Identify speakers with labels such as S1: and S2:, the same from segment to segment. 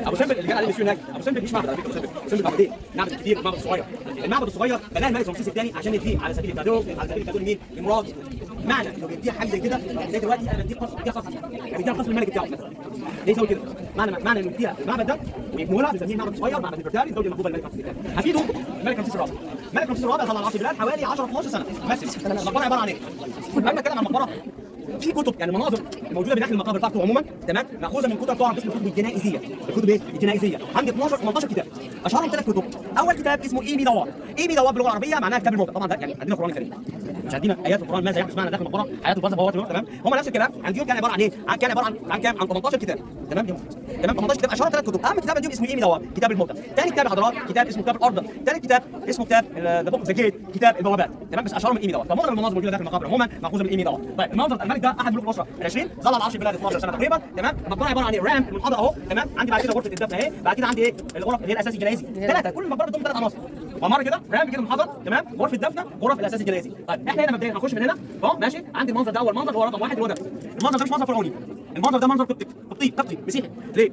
S1: ابو سمبل اللي كان عليه مسيو هناك، ابو سمبل مش معبد على فكره، ابو سمبل معبدين، معبد كبير معبد صغير. المعبد الصغير بناه الملك رمسيس الثاني عشان يديه على سبيل التعديل، على سبيل التعديل مين؟ لمراد. معنى انه بيديها حاجه زي كده زي دلوقتي انا بديك قصر، بديها قصر، يعني بديها قصر الملك بتاعه مثلا. ليه يسوي كده؟ معنى انه يديها المعبد ده ويبنوا لها بنسميه معبد صغير، معبد البرتاري زوج المحبوبه الملك رمسيس الثاني. هفيده الملك رمسيس الرابع. الملك رمسيس الرابع طلع العرش بلاد حوالي 10 12 سنه بس. المقبره عباره عن ايه؟ لما اتكلم عن المقبره في كتب، يعني المناظر الموجوده بداخل المقابر بتاعته عموما تمام ماخوذه من كتب طبعا اسمها الكتب الجنائزيه. الكتب ايه؟ الجنائزيه. عندي 12 18 كتاب، اشهرهم 3 كتب. اول كتاب اسمه ايمي دوار. ايمي دوار باللغه العربيه معناها كتاب الموتى. طبعا ده يعني عندنا القران الكريم، مش عندنا ايات القران ماذا يحدث معنا داخل المقبره، حياه البرزخ وهو تمام. هم نفس الكلام عندهم، كان عباره عن ايه؟ كان عباره عن كام؟ عن 18 كتاب. تمام 18 كتاب، اشهر 3 كتب. اهم كتاب عندهم اسمه ايمي دوار كتاب الموتى. ثاني كتاب حضرات كتاب اسمه كتاب الارض. ثالث كتاب اسمه كتاب ذا بوك ذا جيت كتاب البوابات. تمام بس اشهرهم ايمي دوار. فمعظم المناظر موجوده داخل المقابر عموما ماخوذه من ايمي دوار. طيب المنظر الملك ده احد ملوك الاسره ال20 ظل على عرش البلاد 12 سنه تقريبا. تمام المقبره عباره عن ايه؟ رام المنحدر اهو. تمام عندي بعد كده غرفه الدفن اهي، بعد كده عندي ايه؟ الغرف اللي هي الاساس الجنائزي. 3 كل مقبره بتضم 3 عناصر ومره كده رام كده منحدر. تمام غرفه الدفن غرف الاساس الجنائزي. طيب احنا هنا مبدئيا هنخش من هنا اهو ماشي. عندي المنظر ده اول منظر هو رقم 1 اللي هو ده. المنظر ده مش منظر فرعوني، المنظر ده منظر قبطي مسيحي. ليه؟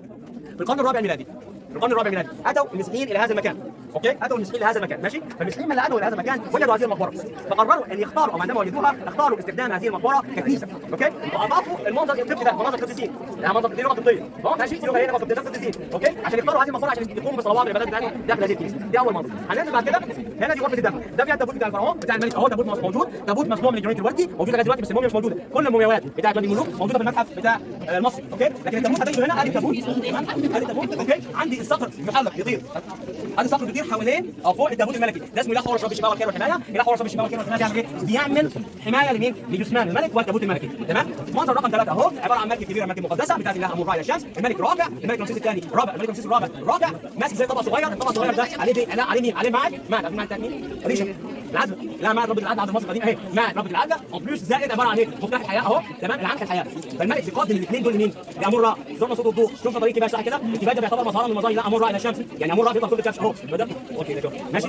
S1: في القرن الرابع الميلادي، في القرن الرابع الميلادي اتوا المسيحيين الى هذا المكان. اوكي اتوا المسيحيين الى هذا المكان ماشي. فالمسيحيين لما اتوا الى هذا المكان وجدوا هذه المقبره فقرروا ان يختاروا، او عندما وجدوها اختاروا استخدام هذه المقبره ككنيسه. اوكي واضافوا المنظر القبطي ده منظر القديسين، ده منظر دي لغه قبطيه اهو ماشي. دي لغه هنا قبطيه القديسين. اوكي عشان يختاروا هذه المقبره عشان يقوموا بالصلوات والعبادات بتاعتهم داخل هذه الكنيسه. دي اول منظر. هننزل بعد كده هنا دي غرفه الدفن. ده فيها التابوت بتاع الفرعون بتاع الملك اهو. تابوت موجود، تابوت مصنوع من الجرانيت دلوقتي موجود لغايه دلوقتي، بس الموميا مش موجوده. كل المومياوات بتاعت وادي الملوك موجوده في المتحف بتاع المصري. اوكي لكن التابوت هتجده هنا. ادي التابوت تمام، ادي التابوت. اوكي عندي الصقر محلق يطير، ادي الصقر بيطير حوالين او فوق التابوت الملكي. ده اسمه اله حورس رب الشفاء والخير والحمايه. اله حورس رب الشفاء والخير والحمايه بيعمل ايه؟ بيعمل حمايه لمين؟ لجثمان الملك والتابوت الملكي. تمام منظر رقم 3 اهو عباره عن مركب كبيره، مركب مقدسه بتاعت اله امون راعي الشمس. الملك راكع، الملك رمسيس الثاني رابع، الملك رمسيس الرابع راكع ماسك زي طبق صغير. الطبق الصغير ده عليه ايه؟ عليه مين؟ عليه معد مين؟ ريشه العدل. لا معد رب العدل عند مصر القديم اهي، معد رب العدل بلس زائد عباره عن ايه؟ مفتاح الحياه اهو. تمام العنخ الحياه. فالملك بيقدم الاثنين دول لمين؟ لامون را. زرنا صوت الضوء، شفنا طريق كباش كده. الكباش ده بيعتبر مظهر من مظاهر لا امون را الى الشمس، يعني امون را بيطلع فوق الشمس اهو. بدأ اوكي ده ماشي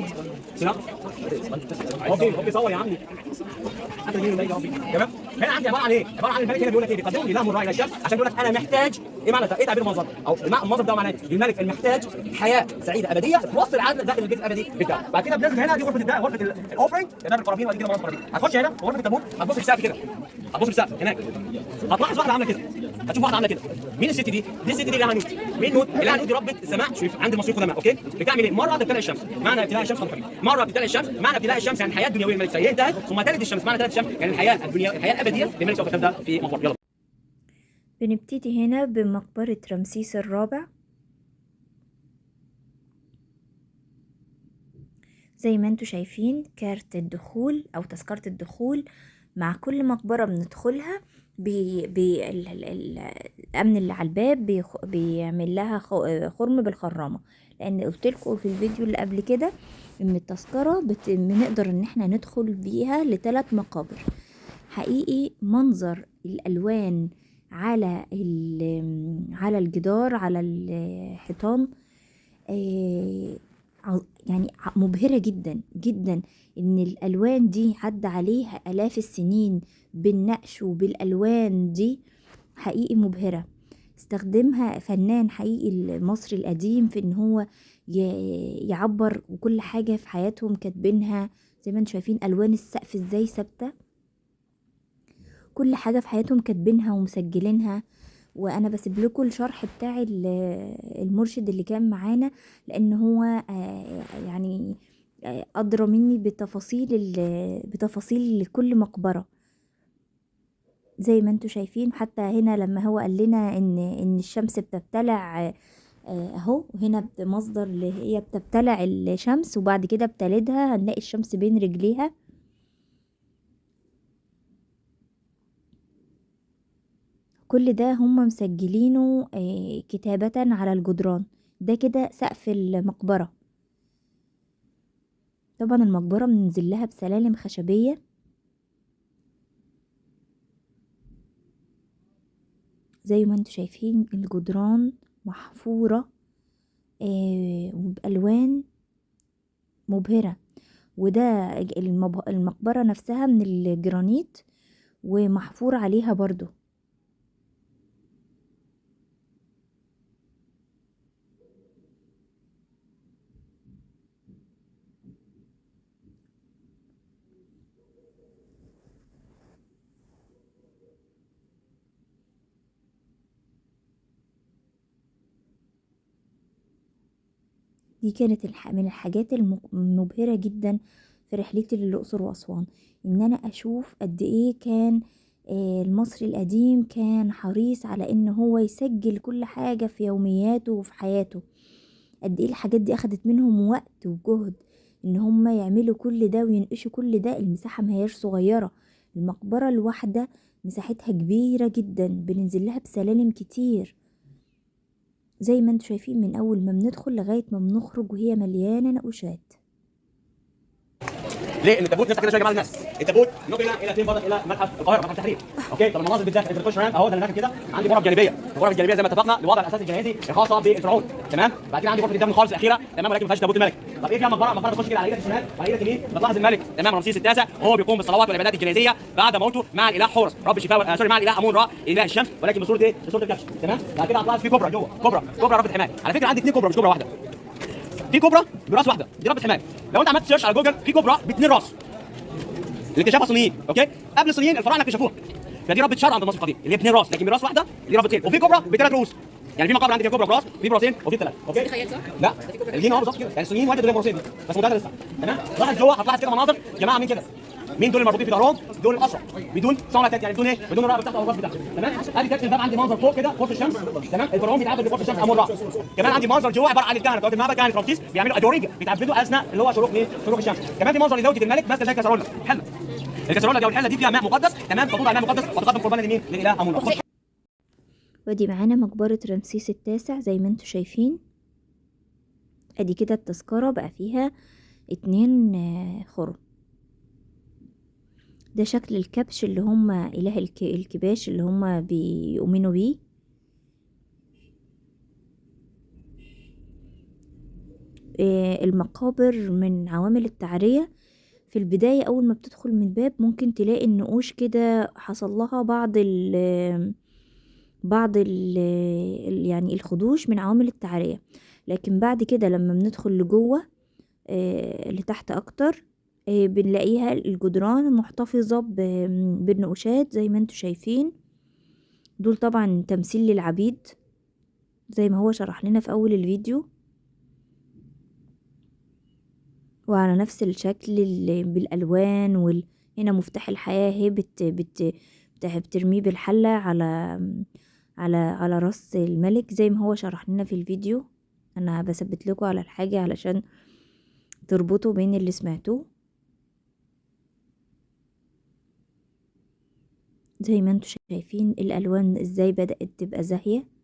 S1: سلام. اوكي صور يا عمي حتى مين اللي تمام. هنا عندي عباره عن ايه؟ عباره عن الملك هنا بيقول لك ايه؟ بيقدم لي له الراي الى الشمس عشان بيقول لك انا محتاج ايه معنى ده؟ ايه تعبير المنظر؟ او المنظر ده معناه ايه؟ الملك المحتاج حياه سعيده ابديه توصل العدل داخل البيت الابدي بتاعه. بعد كده بننزل هنا دي غرفه الدفن، غرفه الاوفرنج باب القرابين. وبعد كده منظر القرابين هتخش هنا غرفه التابوت. هتبص في السقف كده، هتبص في السقف هناك هتلاحظ واحده عامله كده، هتشوف واحده عامله كده. مين الست دي؟ دي الست دي لها نوت. مين نوت؟ لها نوت دي ربة السماء. شوف عند المصريين قدماء. اوكي بتعمل ايه؟ مره بتبتلع الشمس، معنى ابتلاع الشمس مره بتبتلع الشمس، معنى ابتلاع الشمس يعني الحياه الدنيويه الملك هي انتهت ثم تلد الشمس. معنى تلد الشمس يعني الحياه الدنيا الحياه الابديه للملك سوف تبدا في مقبره. يلا
S2: بنبتدي هنا بمقبرة رمسيس الرابع. زي ما انتوا شايفين كارت الدخول او تذكرة الدخول. مع كل مقبرة بندخلها الامن اللي على الباب بيعمل لها خرم بالخرامة، لان قلت لكم في الفيديو اللي قبل كده ان التذكرة بنقدر ان احنا ندخل بيها ل3 مقابر. حقيقي منظر الالوان على الجدار على الحيطان يعني مبهرة جدا جدا. ان الالوان دي عدى عليها الاف السنين بالنقش وبالالوان دي، حقيقي مبهرة. استخدمها فنان حقيقي المصري القديم في ان هو يعبر، وكل حاجة في حياتهم كاتبينها. زي ما انتم شايفين الوان السقف ازاي ثابته، كل حاجة في حياتهم كاتبينها ومسجلينها. وانا بسيب لكم الشرح بتاع المرشد اللي كان معانا، لان هو يعني ادرى مني بتفاصيل كل مقبرة. زي ما انتوا شايفين حتى هنا لما هو قال لنا ان الشمس بتبتلع اهو، هنا مصدر اللي هي بتبتلع الشمس وبعد كده بتلدها، هنلاقي الشمس بين رجليها. كل ده هم مسجلينه كتابة على الجدران. ده كده سقف المقبرة. طبعا المقبرة بننزل لها بسلالم خشبية زي ما انتوا شايفين. الجدران محفورة وبألوان مبهرة. وده المقبرة نفسها من الجرانيت ومحفور عليها برضو. دي كانت من الحاجات المبهرة جدا في رحلتي للأقصر وأسوان، إن أنا أشوف قد إيه كان المصري القديم كان حريص على إن هو يسجل كل حاجة في يومياته وفي حياته. قد إيه الحاجات دي أخدت منهم وقت وجهد إن هم يعملوا كل ده وينقشوا كل ده. المساحة ما هياش صغيرة، المقبرة الواحدة مساحتها كبيرة جدا، بننزل لها بسلالم كتير زي ما انتوا شايفين، من أول ما بندخل لغاية ما بنخرج وهي مليانة نقوشات.
S1: ليه؟ ان التابوت نفتح كده شويه يا جماعه للناس. التابوت نقل الى فين بره؟ الى متحف القاهره، متحف التحرير. اوكي، طب المناظر بالذات انت بتخش اهو، ده انا كده عندي غرف جانبيه، الغرف الجانبيه زي ما اتفقنا لوضع الاساس الجهازي الخاصه بالفرعون، تمام؟ بعد كده عندي غرفه الدم خالص الاخيره، تمام، ولكن ما فيهاش تابوت الملك. طب ايه فيها مقبره؟ مقبره بتخش كده على ايدك الشمال وعلى ايدك اليمين بتلاحظ الملك، تمام، رمسيس التاسع، وهو بيقوم بالصلوات والعبادات الجنازيه بعد موته مع الاله حورس رب الشفاء، سوري، مع الاله امون را اله الشمس، ولكن بصوره ايه؟ بصوره الكبش، تمام؟ بعد كده هتلاحظ في كبرى جوه، كبرى رب الحمايه. على فكره عندي 2 كبرى مش كبرى واحده، في كبرى براس واحده دي رب الحمايه. لو انت عملت سيرش على جوجل في كبرى ب2 راس اللي اكتشفها الصينيين، اوكي؟ قبل الصينيين الفراعنه اكتشفوها، فدي ربة شرع عند المصري القديم اللي هي 2 راس، لكن براس واحده دي ربة خيل. وفي كبرى ب3 رؤوس، يعني في مقابر عندي فيها كبرى براس، في براسين وفي 3، اوكي؟
S3: تخيل صح؟
S1: لا الجين بالظبط كده، يعني الصينيين وجدوا براسين بس متعدده لسه، تمام؟ لاحظ جوه هتلاحظ كده مناظر يا جماعه. مين كده؟ مين دول المربوطين في ظهرهم؟ دول الاسرى بدون صولتات، يعني بدون ايه؟ بدون الرقبه بتاعته او الراس بتاعته، تمام؟ ادي كابتن الباب عندي منظر فوق كده قرص الشمس، تمام؟ الفرعون بيتعبد بقرص الشمس امون را. كمان عندي منظر جوه عباره عن الكهنه بتوع المعبد، كهنه رمسيس بيعملوا ادوريجا بيتعبدوا اثناء اللي هو شروق مين؟ شروق الشمس. كمان في منظر لزوجه الملك ماسكه زي كسرونه حله، الكسرونه دي او الحله دي فيها ماء مقدس، تمام؟ تفوض على ماء مقدس وتقدم قربان لمين؟ للاله امون را.
S2: ودي معانا مقبرة رمسيس التاسع زي ما انتوا شايفين. ادي كده التذكرة بقى فيها 2 خرم. ده شكل الكبش اللي هم اله الكباش اللي هم بيؤمنوا بيه. المقابر من عوامل التعرية. في البداية أول ما بتدخل من باب ممكن تلاقي النقوش كده حصل لها بعض ال يعني الخدوش من عوامل التعرية، لكن بعد كده لما بندخل لجوه لتحت أكتر بنلاقيها الجدران محتفظة بالنقوشات زي ما انتوا شايفين. دول طبعا تمثيل للعبيد زي ما هو شرح لنا في أول الفيديو، وعلى نفس الشكل بالألوان. هنا مفتاح الحياة اهي بترميه بالحلة على راس الملك زي ما هو شرح لنا في الفيديو. انا بثبت لكم على الحاجة علشان تربطوا بين اللي سمعتوه. زي ما انتوا شايفين الألوان ازاي بدأت تبقى زاهية.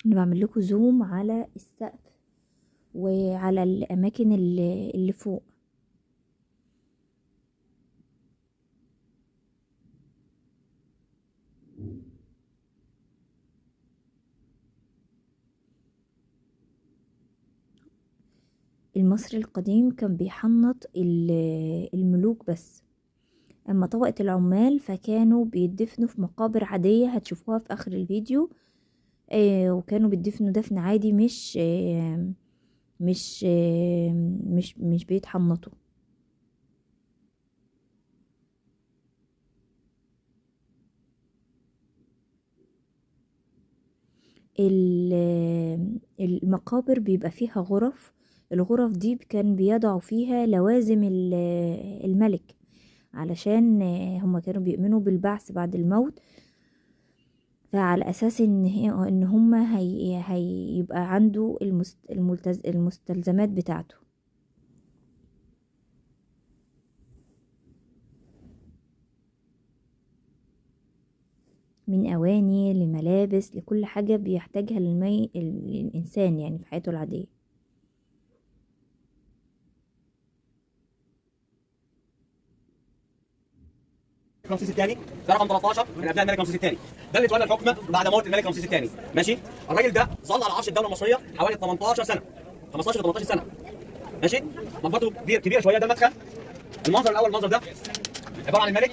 S2: انا بعمل لكم زوم على السقف وعلى الاماكن اللي فوق. المصري القديم كان بيحنط الملوك بس، اما طبقة العمال فكانوا بيدفنوا في مقابر عادية هتشوفوها في اخر الفيديو. وكانوا بيدفنوا دفن عادي، مش بيتحنطوا. المقابر بيبقى فيها غرف، الغرف دي كان بيضعوا فيها لوازم الملك علشان هما كانوا بيؤمنوا بالبعث بعد الموت، فعلى اساس ان هما هيبقى عنده المستلزمات بتاعته. من اواني لملابس لكل حاجة بيحتاجها الانسان يعني في حياته العادية.
S1: رمسيس الثاني ده رقم 13 من ابناء الملك رمسيس الثاني، ده اللي تولى الحكم بعد موت الملك رمسيس الثاني، ماشي؟ الراجل ده ظل على عرش الدوله المصريه حوالي 18 سنه، 15 ل 18 سنه، ماشي؟ مقبرته كبيره شويه. ده المدخل. المنظر الاول، المنظر ده عباره عن الملك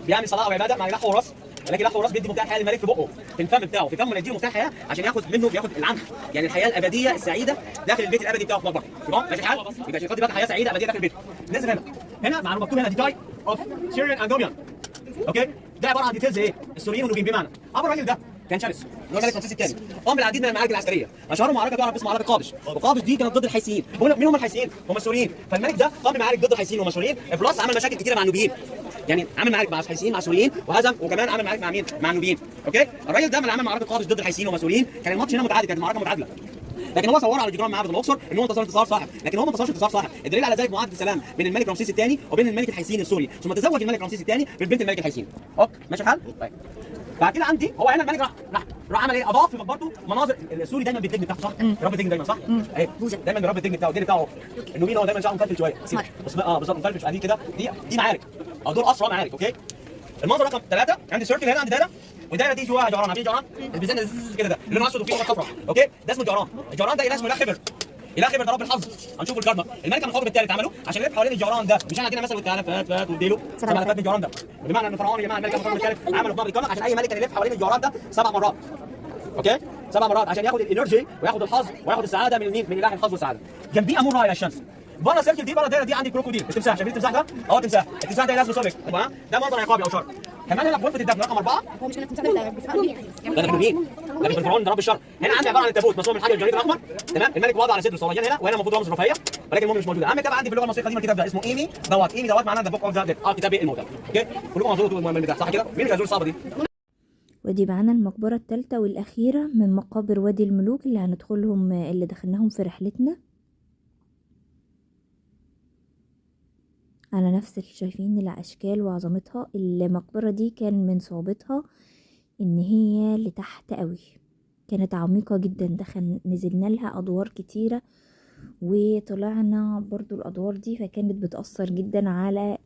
S1: بيعمل صلاه او عباده مع اله حورس، ولكن الاخ وراث بيدي مفتاح الحياه للملك في بقه، في الفم بتاعه، في فمه يديله مفتاح الحياه عشان ياخد منه، بياخد العنف، يعني الحياه الابديه السعيده داخل البيت الابدي بتاعه في مقبره. تمام ماشي الحال؟ يبقى عشان يقضي بقى حياه سعيده ابديه داخل البيت. ننزل هنا معلومه مكتوب هنا دي تايب اوف سيريان اندوميان. اوكي؟ ده عباره عن ديتيلز ايه؟ السوريين والنوبيين. بمعنى ابو الراجل ده كان شرس اللي هو الملك رمسيس الثاني، قام بالعديد من المعارك العسكريه، اشهرهم معركه تعرف اسمها معركه قادش، وقادش دي كانت ضد الحيثيين. مين هم الحيثيين؟ هم السوريين. فالملك ده قام بمعارك ضد الحيثيين وهم السوريين، بلس عمل مشاكل كتيره مع النوبيين، يعني عمل معارك مع الحيثيين مع السوريين وهزم، وكمان عمل معارك مع مين؟ مع النوبيين. اوكي؟ الراجل ده لما عمل معركه قادش ضد الحيثيين وهم السوريين كان الماتش هنا متعادل، كانت المعركه متعادله، لكن هو صور على جدران معبد الاقصر ان هو انتصار صاحب، لكن هو ما انتصرش انتصار صاحب. الدليل على ذلك معاهده السلام بين الملك رمسيس الثاني وبين الملك الحيثيين السوري، ثم تزوج الملك رمسيس الثاني ببنت الملك الحيثيين. اوكي ماشي الحال؟ طيب بعد كده عندي هو هنا الملك راح عمل ايه؟ اضاف في مقبرته مناظر. السوري دايما بيدجن بتاعته صح؟ بيربي الدجن دايما صح؟ اهي دايما بيربي الدجن بتاعه، الدجن بتاعه النوبيين هو دايما شعره مفلفل شويه بس بالظبط مفلفل قاعدين كده. دي معارك او دول اسرى معارك. اوكي؟ المنظر رقم 3 عندي سيركل هنا، عندي دايره، والدايره دي جواها جعران. عارفين جعران؟ اللي بيزن كده ده اللي لونه اسود وفيه نقط صفراء. اوكي؟ ده اسمه جعران. الجعران ده اله اسمه اله خبر. اله خبر ده رب الحظ. هنشوف الكارما. الملك الحاطب الثالث عمله عشان يلف حوالين الجعران ده، مش احنا عندنا مثلا تعالى فات واديله 7 لفات بالجعران ده، بمعنى ان فرعون يا جماعه الملك الحاطب الثالث عمل نظام الكارما عشان اي ملك كان يلف حوالين الجعران ده 7 مرات. اوكي؟ 7 مرات عشان ياخد الانرجي وياخد الحظ وياخد السعاده من مين؟ من اله الحظ والسعاده. جنبيه امور رايه الشمس. بره السيركل دي، بره الدايره دي عندي كروكوديل، التمساح. شايفين التمساح ده؟ اهو تمساح. التمساح ده لازم سوبك. تمام؟ ده منظر عقابي او شر. كمان هنا في غرفه الدفن رقم 4
S3: هو مش التمساح ده
S1: ده في مين؟ ده في فرعون ضرب الشر. هنا عندي عباره عن التابوت مصنوع من حجر الجليد الاحمر. تمام؟ الملك وضع على صدره صليان هنا، وهنا المفروض رمز رفاهيه، ولكن المهم مش موجوده. اهم كتاب عندي في اللغه المصريه القديمه الكتاب ده اسمه ايمي دوت. ايمي دوت معناه ذا بوك اوف ذا ديد، كتاب الموتى. اوكي؟ كلكم مظبوط من ده صح كده؟ مين الغزول الصعبه دي؟
S2: ودي معانا المقبرة الثالثة والأخيرة من مقابر وادي الملوك اللي هندخلهم، اللي دخلناهم في رحلتنا. على نفس اللي شايفين الأشكال وعظمتها. المقبرة دي كان من صعوبتها إن هي لتحت قوي، كانت عميقة جدا. نزلنا لها أدوار كتيرة وطلعنا برضو الأدوار دي، فكانت بتأثر جدا على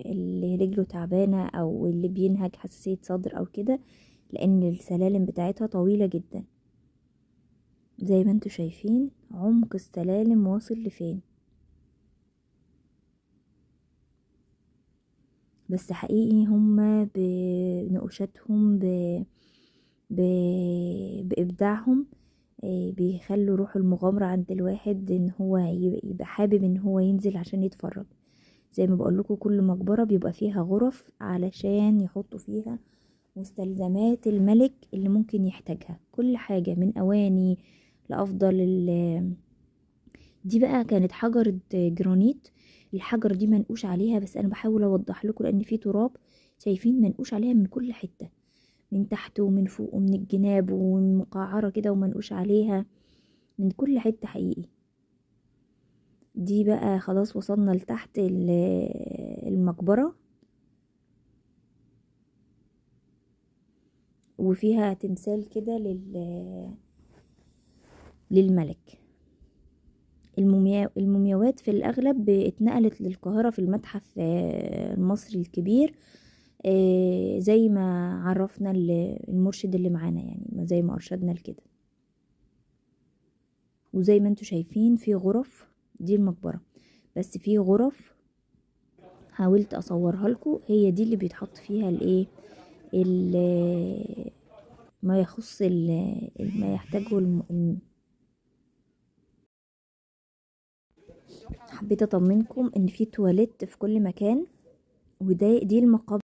S2: اللي رجله تعبانة أو اللي بينهج حساسية صدر أو كده، لأن السلالم بتاعتها طويلة جدا زي ما انتوا شايفين. عمق السلالم واصل لفين، بس حقيقي هما بنقوشاتهم بإبداعهم بيخلوا روح المغامرة عند الواحد ان هو يبقى حابب ان هو ينزل عشان يتفرج. زي ما بقولكوا كل مقبرة بيبقى فيها غرف علشان يحطوا فيها مستلزمات الملك اللي ممكن يحتاجها، كل حاجة من أواني لأفضل. دي بقى كانت حجرة جرانيت. الحجر دي منقوش عليها، بس أنا بحاول أوضح لكم لأن في تراب. شايفين منقوش عليها من كل حتة، من تحت ومن فوق ومن الجناب ومقعرة كده ومنقوش عليها من كل حتة حقيقي. دي بقى خلاص وصلنا لتحت المقبرة، وفيها تمثال كده للملك. المومياوات في الأغلب اتنقلت للقاهرة في المتحف المصري الكبير، زي ما عرفنا المرشد اللي معانا، يعني زي ما أرشدنا لكده. وزي ما انتوا شايفين في غرف، دي المقبرة بس في غرف حاولت أصورها لكم، هي دي اللي بيتحط فيها ما يخص ما يحتاجه حبيت اطمنكم ان في تواليت في كل مكان، دي المقابر